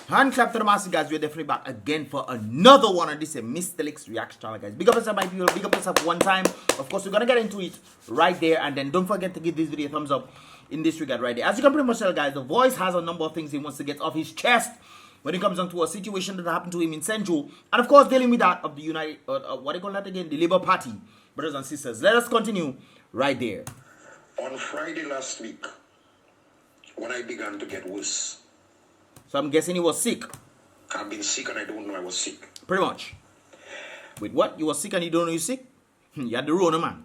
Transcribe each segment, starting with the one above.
Hand clap to the master, guys. We're definitely back again for another one of this Mystelics reaction channel, guys. Big up yourself, my people. Big up yourself one time. Of course, we're gonna get into it right there, and then don't forget to give this video a thumbs up in this regard right there. As you can pretty much tell, guys, the voice has a number of things he wants to get off his chest when it comes down to a situation that happened to him in Central, and of course, dealing with that of the United, what do you call that again? The Labour Party, brothers and sisters. Let us continue right there. On Friday last week, when I began to get worse. So I'm guessing he was sick. I've been sick and I don't know I was sick. Pretty much. With what? You were sick and you don't know you're sick? You had the Rona, man.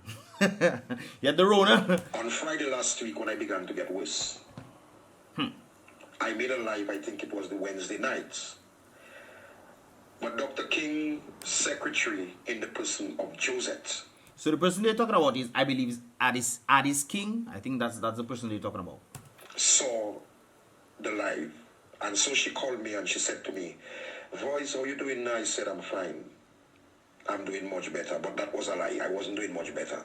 You had the Rona. On Friday last week when I began to get worse, I made a live, I think it was the Wednesday night. But Dr. King's secretary in the person of Josette. So the person they're talking about is, I believe, is ADIS King. I think that's the person they're talking about. Saw the live. And so she called me and she said to me, "Voice, how you doing now?" I said, "I'm fine. I'm doing much better." But that was a lie. I wasn't doing much better.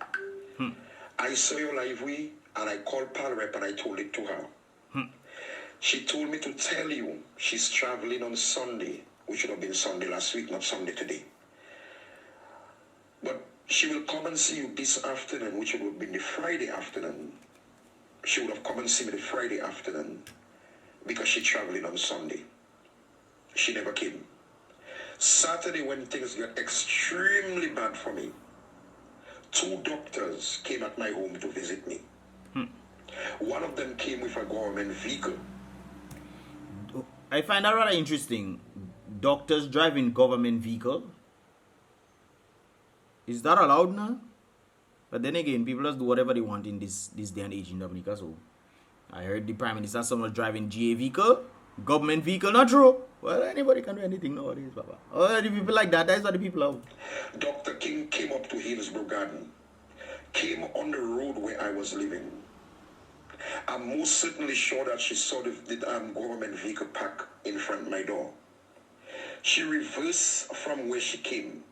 I saw your live and I called PARL and I told it to her. She told me to tell you she's traveling on Sunday, which should have been Sunday last week, not Sunday today. But she will come and see you this afternoon, which would have been the Friday afternoon. She would have come and see me the Friday afternoon because she's traveling on Sunday. She never came. Saturday, when things got extremely bad for me, 2 doctors came at my home to visit me. One of them came with a government vehicle. I find that rather interesting. Doctors driving government vehicle. Is that allowed now? But then again, people just do whatever they want in this day and age in Dominica. So I heard the Prime Minister someone driving GA vehicle, government vehicle, not true. Well, anybody can do anything nowadays, Papa. Oh, the people like that, that's what the people are. Dr. King came up to Hillsborough Garden, came on the road where I was living. I'm most certainly sure that she saw the government vehicle park in front of my door. She reversed from where she came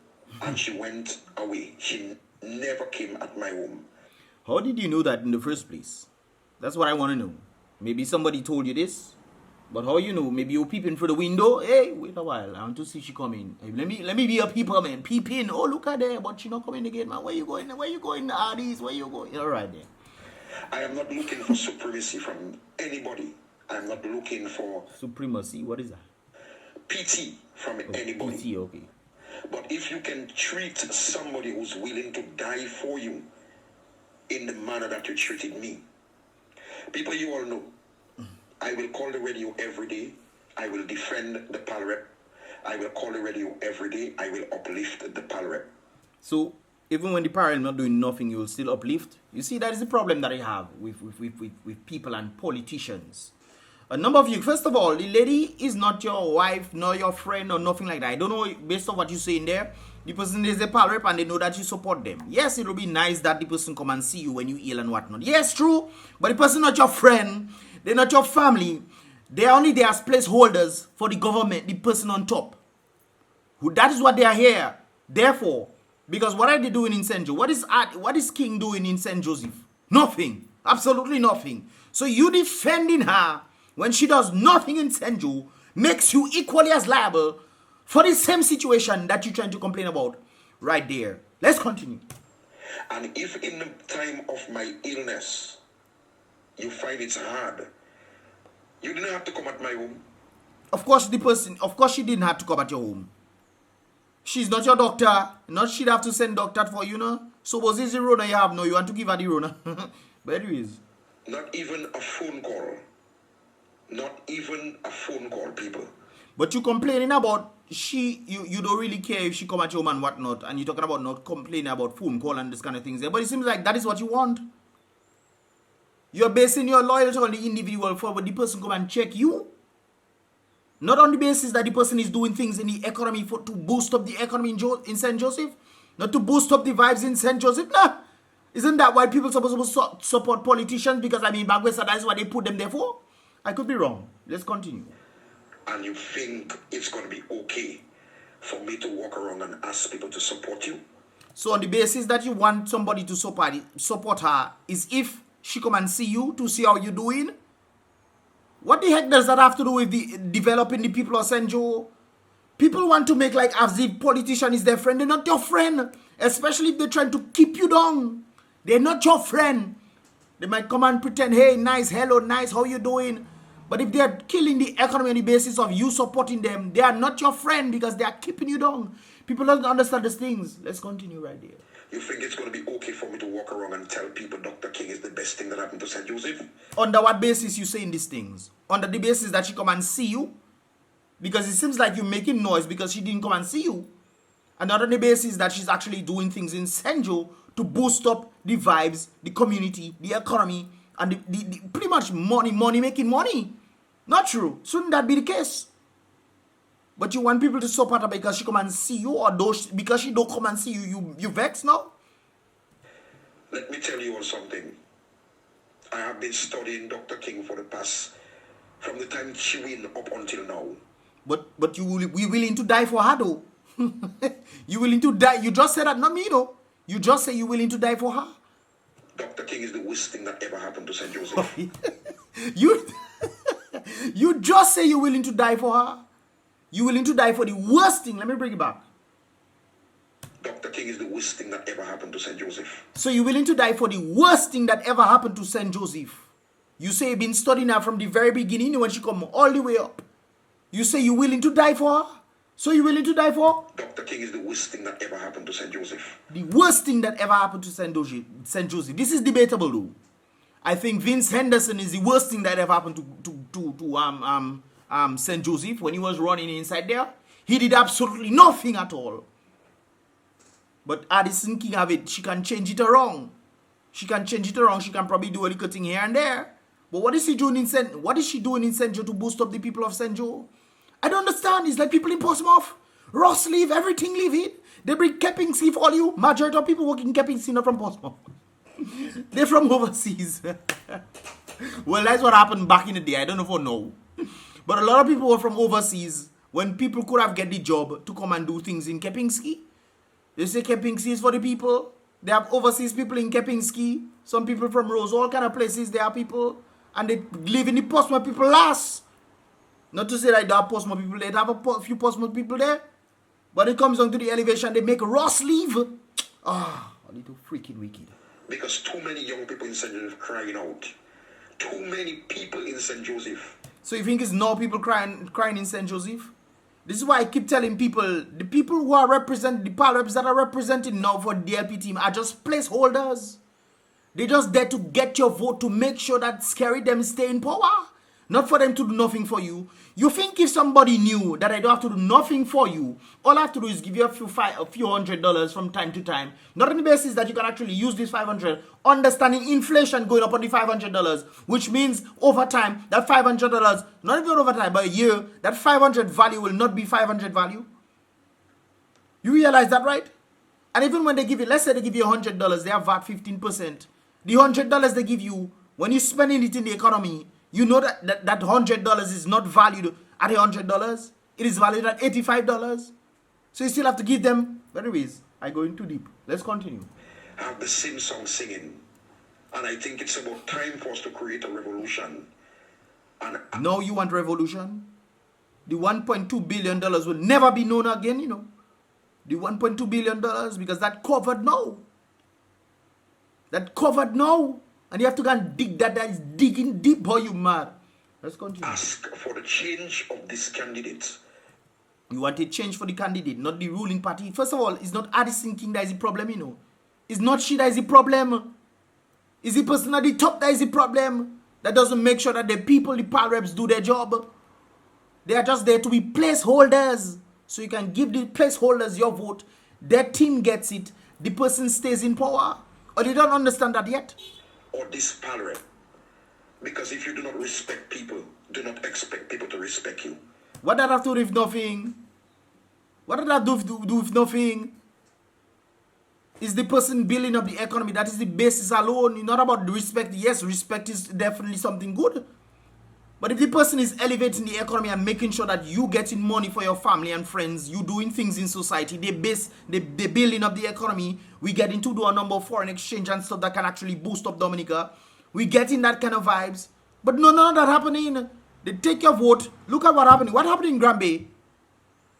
and she went away. She never came at my home. How did you know that in the first place? That's what I want to know. Maybe somebody told you this, but how you know? Maybe you're peeping through the window. Hey, wait a while. I want to see she coming. Hey, let me be a peeper, man. Peep in. Oh, look at there, but she not coming again, man. Where you going? Where you going, ADIS? Where you going? All right, then. I am not looking for supremacy from anybody. I'm not looking for supremacy. What is that? PT from anybody. PT, okay. But if you can treat somebody who's willing to die for you in the manner that you treated me, people, you all know, I will call the radio every day. I will defend the PARL rep. I will call the radio every day. I will uplift the PARL rep. So even when the PARL not doing nothing, you will still uplift. You see, that is the problem that I have with people and politicians. A number of you, first of all, the lady is not your wife, nor your friend, or nothing like that. I don't know, based on what you say in there, the person is a PARL rep and they know that you support them. Yes, it will be nice that the person come and see you when you ill and whatnot. Yes, true, but the person not your friend, they're not your family. They are only there as placeholders for the government, the person on top. That is what they are here. Therefore, because what are they doing in St. Joseph? What is King doing in St. Joseph? Nothing. Absolutely nothing. So you defending her when she does nothing in St. Joe makes you equally as liable for the same situation that you're trying to complain about right there. Let's continue. And if in the time of my illness, you find it's hard, you didn't have to come at my home. Of course, she didn't have to come at your home. She's not your doctor. Not she'd have to send doctor for you, know. So was this the Rona you have? No, you want to give her the Rona. But anyways. Not even a phone call. Not even a phone call, people. But you complaining about you don't really care if she come at your home and whatnot, and you're talking about not complaining about phone call and this kind of things there. But it seems like that is what you want. You're basing your loyalty on the individual for when the person come and check you. Not on the basis that the person is doing things in the economy to boost up the economy in St. Joseph. Not to boost up the vibes in St. Joseph. Nah. Isn't that why people are supposed to support politicians? Because I mean, back west, that is what they put them there for. I could be wrong. Let's continue. And you think it's going to be okay for me to walk around and ask people to support you? So on the basis that you want somebody to support her is if she come and see you to see how you're doing? What the heck does that have to do with the developing the people of St. Joe? People want to make like as if politician is their friend. They're not your friend. Especially if they're trying to keep you down. They're not your friend. They might come and pretend, hey, nice, hello, nice, how you doing? But if they're killing the economy on the basis of you supporting them, they are not your friend because they are keeping you down. People don't understand these things. Let's continue right there. You think it's going to be okay for me to walk around and tell people Dr. King is the best thing that happened to St. Joseph? Under what basis you saying these things? Under the basis that she come and see you? Because it seems like you're making noise because she didn't come and see you. And not on the basis that she's actually doing things in St. Joe to boost up the vibes, the community, the economy, and the pretty much making money. Not true. Shouldn't that be the case? But you want people to support her because she come and see you, or because she don't come and see you, you vex now? Let me tell you all something. I have been studying Dr. King from the time she win up until now. But we willing to die for her though. You willing to die? You just said that, not me though. You just say you willing to die for her. Dr. King is the worst thing that ever happened to St. Joseph. You just say you're willing to die for her. You're willing to die for the worst thing. Let me bring it back. Dr. King is the worst thing that ever happened to St. Joseph. So you're willing to die for the worst thing that ever happened to St. Joseph. You say you've been studying her from the very beginning when she come all the way up. You say you're willing to die for her. So you're willing to die for? Dr. King is the worst thing that ever happened to St. Joseph. The worst thing that ever happened to St. Joseph. This is debatable though. I think Vince Henderson is the worst thing that ever happened to St. Joseph when he was running inside there. He did absolutely nothing at all. But Addison King have it. She can change it around. She can change it around. She can probably do a little thing here and there. But what is she doing in St. Joe to boost up the people of St. Joe? I don't understand. It's like people in Portsmouth. Ross leave, everything leave it. They bring Kepingski for all you. Majority of people working Kepingski not from Portsmouth. They're from overseas. Well, that's what happened back in the day. I don't know for now. But a lot of people were from overseas when people could have get the job to come and do things in Kepingski. They say Kepingski is for the people. They have overseas people in Kepingski. Some people from Rose, all kind of places. There are people. And they live in the Portsmouth people last. Not to say that there are Portsmouth people. They have a few Portsmouth people there. But it comes down to the elevation. They make Ross leave. Ah, a little freaking wicked. Because too many young people in St. Joseph crying out. Too many people in St. Joseph. So you think it's no people crying in St. Joseph? This is why I keep telling people, the people who are representing, the PARL reps that are representing now for the DLP team are just placeholders. They're just there to get your vote to make sure that Scary them stay in power. Not for them to do nothing for you. You think if somebody knew that I don't have to do nothing for you, all I have to do is give you a few $100 from time to time. Not on the basis that you can actually use this $500, understanding inflation going up on the $500, which means over time, that $500, not even over time, but a year, that 500 value will not be 500 value. You realize that, right? And even when they give you, let's say they give you $100, they have VAT 15%. The $100 they give you, when you're spending it in the economy, you know that $100 is not valued at $100. It is valued at $85. So you still have to give them. But anyways, I go in too deep. Let's continue. I have the same song singing. And I think it's about time for us to create a revolution. And no, you want revolution? The $1.2 billion will never be known again, you know. The $1.2 billion because that covered now. That covered now. And you have to go and dig that. That is digging deep, boy, you mad. Let's continue. Ask for the change of this candidate. You want a change for the candidate, not the ruling party. First of all, it's not Addison King that is the problem, you know. It's not she that is the problem. It's the person at the top that is the problem. That doesn't make sure that the people, the PARL reps, do their job. They are just there to be placeholders. So you can give the placeholders your vote. Their team gets it. The person stays in power. Or they don't understand that yet. Or this PARL rep. Because if you do not respect people, do not expect people to respect you. What does that have to do with nothing? What does that do with nothing? Is the person building up the economy? That is the basis alone. It's not about the respect. Yes, respect is definitely something good. But if the person is elevating the economy and making sure that you getting money for your family and friends, you doing things in society, they building up the economy, we get into do a number of foreign exchange and stuff that can actually boost up Dominica. We getting that kind of vibes. But none of that happening. They take your vote. Look at what happened. What happened in Granby?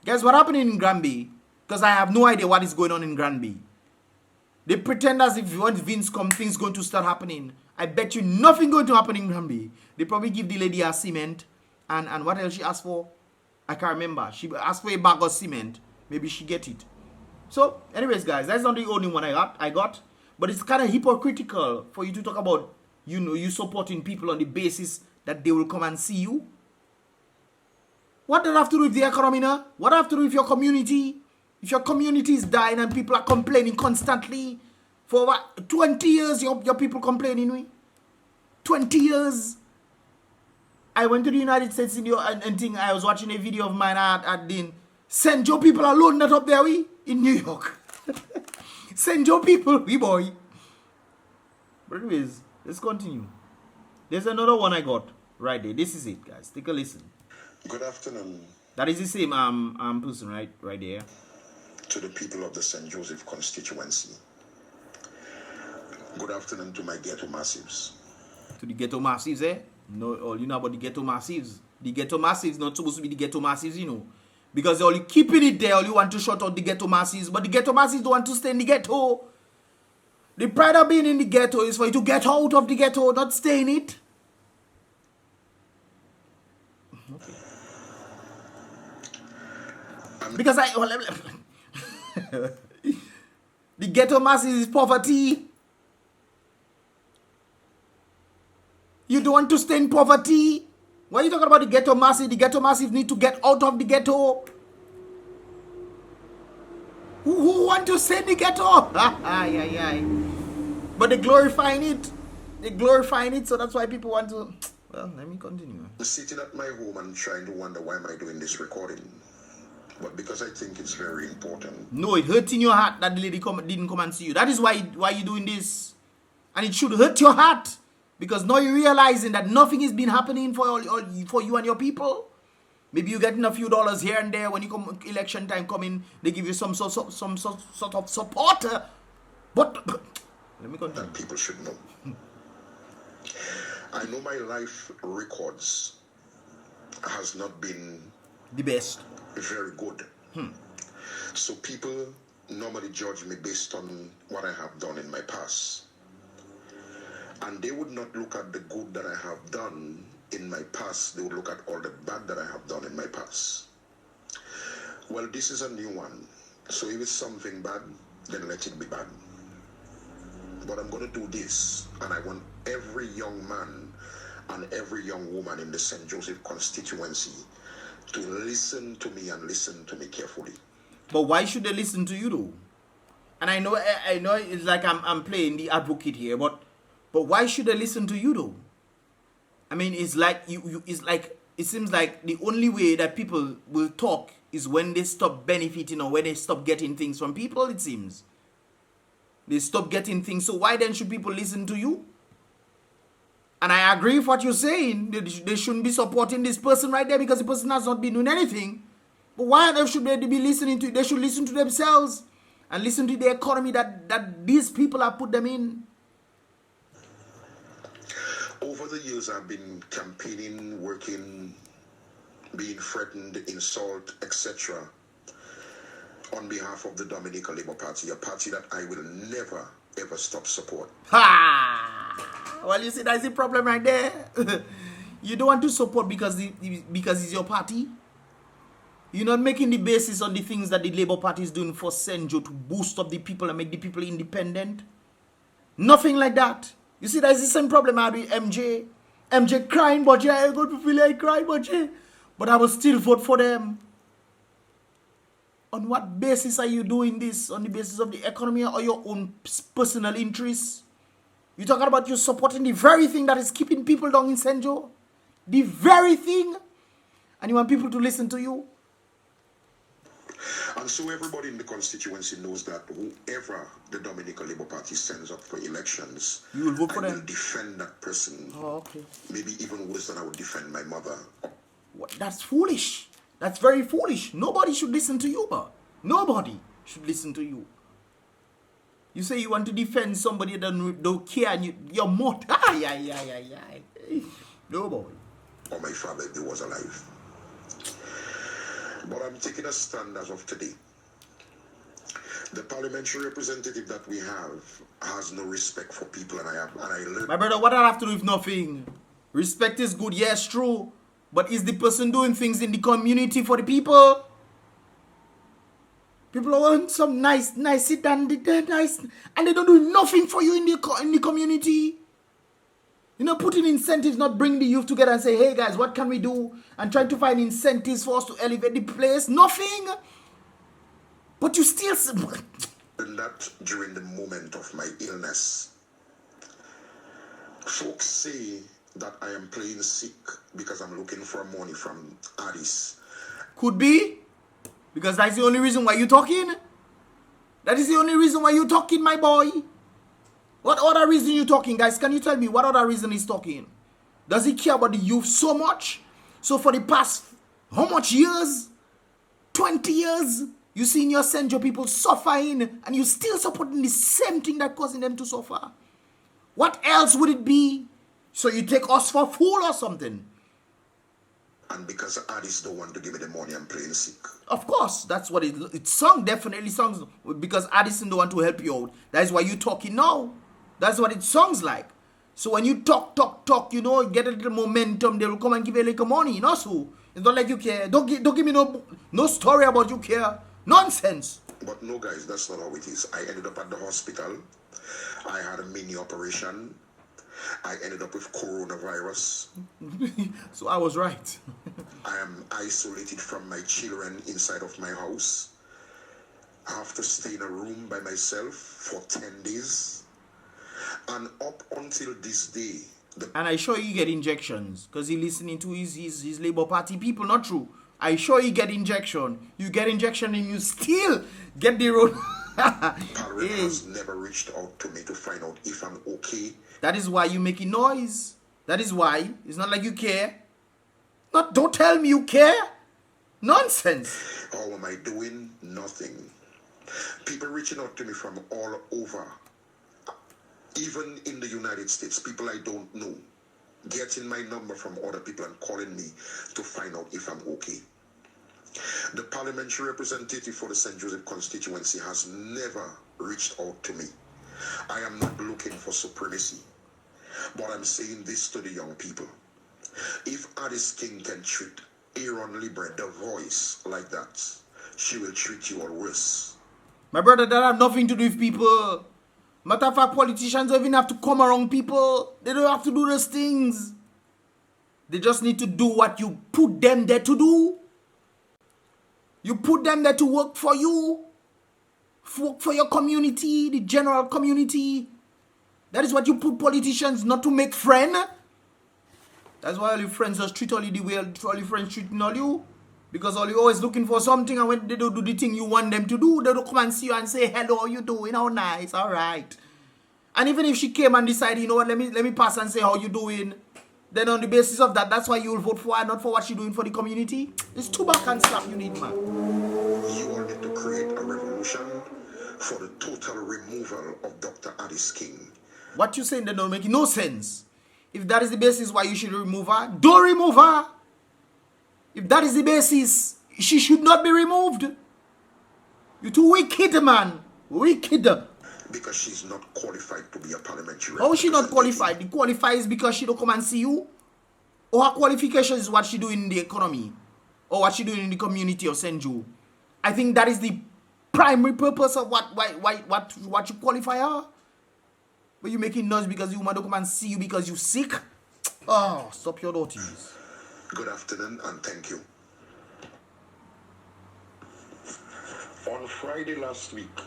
Guess what happened in Granby? Because I have no idea what is going on in Granby. They pretend as if once Vince comes, things going to start happening. I bet you nothing going to happen in Granby. They probably give the lady a cement. And what else she asked for? I can't remember. She asked for a bag of cement. Maybe she get it. So, anyways, guys, that's not the only one I got. But it's kind of hypocritical for you to talk about, you supporting people on the basis that they will come and see you. What does that have to do with the economy now? What does that have to do with your community? If your community is dying and people are complaining constantly, for what, 20 years your people complaining, 20 years. I went to the United States and think I was watching a video of mine at the St. Joe people alone not up there in New York. St. Joe people, we boy. But anyways, let's continue. There's another one I got right there. This is it, guys. Take a listen. Good afternoon. That is the same person right there. To the people of the St. Joseph constituency. Good afternoon to my ghetto massives. To the ghetto massives, eh? No, all you know about the ghetto massives. The ghetto massives not supposed to be the ghetto massives, Because they're only keeping it there, all you want to shut out the ghetto massives. But the ghetto massives don't want to stay in the ghetto. The pride of being in the ghetto is for you to get out of the ghetto, not stay in it. Okay. Because the ghetto masses is poverty. You don't want to stay in poverty. Why are you talking about the ghetto masses? The ghetto masses need to get out of the ghetto. Who want to stay in the ghetto? But they're glorifying it. They're glorifying it, so that's why people want to... Well, let me continue. Sitting at my home and trying to wonder why am I doing this recording. But because I think it's very important. No, it hurts in your heart that the lady didn't come and see you. That is why you're doing this. And it should hurt your heart. Because now you're realizing that nothing has been happening for you and your people. Maybe you're getting a few dollars here and there when you come election time coming. They give you some sort of support. But let me continue. That people should know. I know my life records has not been the best. Very good. So people normally judge me based on what I have done in my past. And they would not look at the good that I have done in my past. They would look at all the bad that I have done in my past. Well, this is a new one. So if it's something bad, then let it be bad. But I'm going to do this. And I want every young man and every young woman in the St. Joseph constituency to listen to me and listen to me carefully. But why should they listen to you though? And I know it's like I'm playing the advocate here, but why should they listen to you though? I mean, it's like it seems like the only way that people will talk is when they stop benefiting or when they stop getting things from people, it seems. They stop getting things. So why then should people listen to you? And I agree with what you're saying. They shouldn't be supporting this person right there because the person has not been doing anything. But why on earth should they be listening to? They should listen to themselves and listen to the economy that these people have put them in. Over the years, I've been campaigning, working, being threatened, insult, etc. on behalf of the Dominica Labour Party, a party that I will never, ever stop support. Ha! Well, you see, that's the problem right there. You don't want to support because it's your party. You're not making the basis on the things that the Labour Party is doing for St. Joe to boost up the people and make the people independent. Nothing like that. You see, that's the same problem I had with MJ. MJ crying, but yeah, I got to feel like crying, but yeah. But I will still vote for them. On what basis are you doing this? On the basis of the economy or your own personal interests? You're talking about you supporting the very thing that is keeping people down in St. Joe? The very thing? And you want people to listen to you? And so everybody in the constituency knows that whoever the Dominica Labour Party sends up for elections, you will vote for them. I will defend that person. Oh, okay. Maybe even worse than I would defend my mother. What? That's foolish. That's very foolish. Nobody should listen to you, but nobody should listen to you. You say you want to defend somebody that don't care and you're more. No, boy. or my father if he was alive. But I'm taking a stand as of today. The parliamentary representative that we have has no respect for people, and I learned. My brother, what I have to do with nothing? Respect is good, yes, true. But is the person doing things in the community for the people? People want some nice sit and nice, and they don't do nothing for you in the community. You know, putting incentives, not bring the youth together and say, hey guys, what can we do? And trying to find incentives for us to elevate the place. Nothing. But you still... And that during the moment of my illness, folks say that I am playing sick because I'm looking for money from ADIS. Could be. Because that's the only reason why you're talking. That is the only reason why you're talking, my boy. What other reason you talking, guys? Can you tell me what other reason he's talking? Does he care about the youth so much? So for the past, how much years? 20 years? You seen your Senjo people suffering and you still supporting the same thing that causing them to suffer. What else would it be? So you take us for a fool or something? And because ADIS don't want to give me the money, I'm playing sick. Of course, that's what it sung, definitely songs, because Addison don't want to help you out. That's why you talking now. That's what it sounds like. So when you talk, you know, get a little momentum, they will come and give you a little money, you know, so it's not like you care. Don't give me no story about you care. Nonsense. But no, guys, that's not how it is. I ended up at the hospital. I had a mini operation. I ended up with coronavirus. So I was right. I am isolated from my children inside of my house. I have to stay in a room by myself for 10 days. And up until this day... And I sure you get injections, because he listening to his Labour Party people, not true. I sure you get injection. You get injection and you still get the road. PARL has never reached out to me to find out if I'm okay. That is why you making noise. That is why. It's not like you care. Don't tell me you care. Nonsense. How am I doing? Nothing. People reaching out to me from all over. Even in the United States, people I don't know. Getting my number from other people and calling me to find out if I'm okay. The parliamentary representative for the St. Joseph constituency has never reached out to me. I am not looking for supremacy, but I'm saying this to the young people. If Addis King can treat Aaron Libre, the voice, like that, she will treat you all worse. My brother, that have nothing to do with people. Matter of fact, politicians don't even have to come around people. They don't have to do those things. They just need to do what you put them there to do. You put them there to work for you. Work for your community, the general community. That is what you put politicians, not to make friends. That's why all your friends just treat all you the way all your friends treating all you. Because all you always looking for something, and when they don't do the thing you want them to do, they don't come and see you and say, hello, how you doing? How nice, all right. And even if she came and decided, you know what, let me pass and say how you doing, then on the basis of that, that's why you will vote for her, not for what she's doing for the community. It's too back and slap you need, man. You wanted to create a revolution for the total removal of Dr. Addis King. What you saying that don't make no sense. If that is the basis why you should remove her, don't remove her. If that is the basis, she should not be removed. You're too wicked, man. Wicked. Because she's not qualified to be a parliamentary. How is she not qualified? The qualified is because she don't come and see you? Or her qualification is what she doing in the economy? Or what she doing in the community of St. Joe? I think that is the primary purpose of what you qualify her. But you making noise because the woman don't come and see you because you sick? Oh, stop your notice. Good afternoon and thank you. On Friday last week,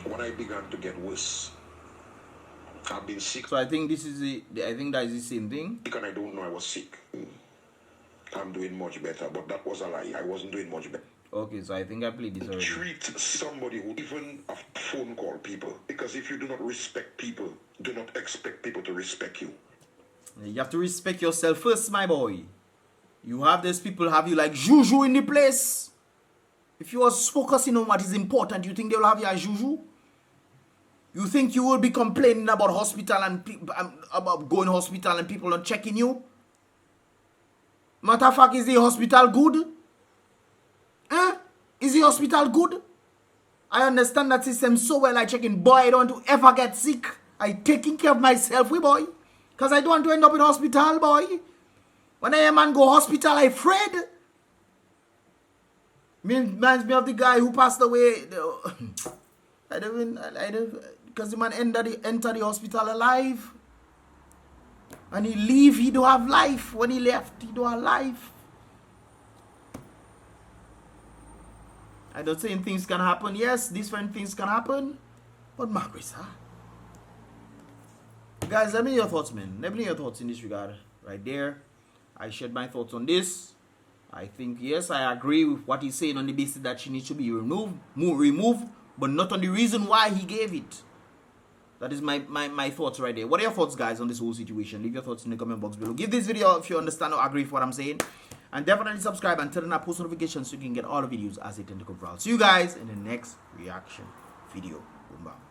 when I began to get worse, I've been sick. So I think this is I think that is the same thing. And I don't know I was sick. I'm doing much better, but that was a lie. I wasn't doing much better. Okay, so I think I played this already. Treat somebody who even a phone call people. Because if you do not respect people, do not expect people to respect you. You have to respect yourself first, my boy. You have these people have you like juju in the place. If you are focusing on what is important, you think they will have you as juju? You think you will be complaining about hospital and about going hospital and people not checking you? Matter of fact, is the hospital good? Is the hospital good? I understand that system so well. I checking, boy, I don't want to ever get sick. I taking care of myself, boy. Because I don't want to end up in hospital, boy. When I am man go hospital, I afraid. Reminds me of the guy who passed away. Because the man enter the hospital alive. And he leave, he don't have life. When he left, he don't have life. I don't say things can happen. Yes, different things can happen. But Margaret, huh? Guys, let me know your thoughts, man. Let me know your thoughts in this regard. Right there. I shared my thoughts on this. I think, yes, I agree with what he's saying on the basis that she needs to be removed, but not on the reason why he gave it. That is my thoughts right there. What are your thoughts, guys, on this whole situation? Leave your thoughts in the comment box below. Give this video if you understand or agree with what I'm saying. And definitely subscribe and turn on post notifications so you can get all the videos as they tend to come out. See you guys in the next reaction video. Boom, bam.